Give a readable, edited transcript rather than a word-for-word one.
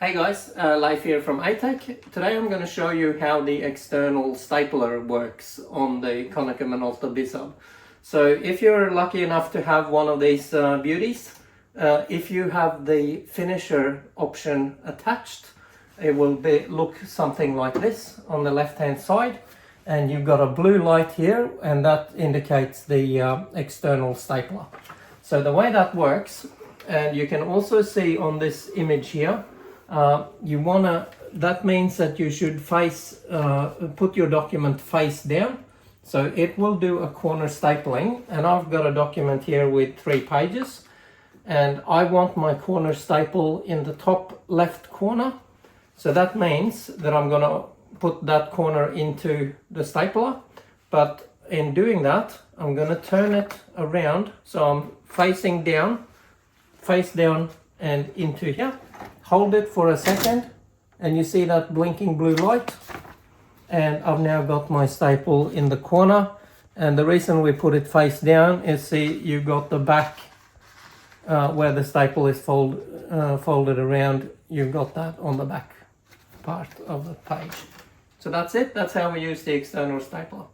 Hey guys, Leif here from iTech. Today I'm going to show you how the external stapler works on the Konica Minolta Bizhub. So if you're lucky enough to have one of these beauties, if you have the finisher option attached, it will look something like this on the left hand side, and you've got a blue light here and that indicates the external stapler. So the way that works, and you can also see on this image here, that means that you should put your document face down, so it will do a corner stapling. And I've got a document here with 3 pages, and I want my corner staple in the top left corner. So that means that I'm gonna put that corner into the stapler, but in doing that I'm gonna turn it around so I'm facing down, face down and into here. Hold it for a second and you see that blinking blue light, and I've now got my staple in the corner. And the reason we put it face down is, see, you got the back where the staple is folded around, you've got that on the back part of the page. So that's it, that's how we use the external stapler.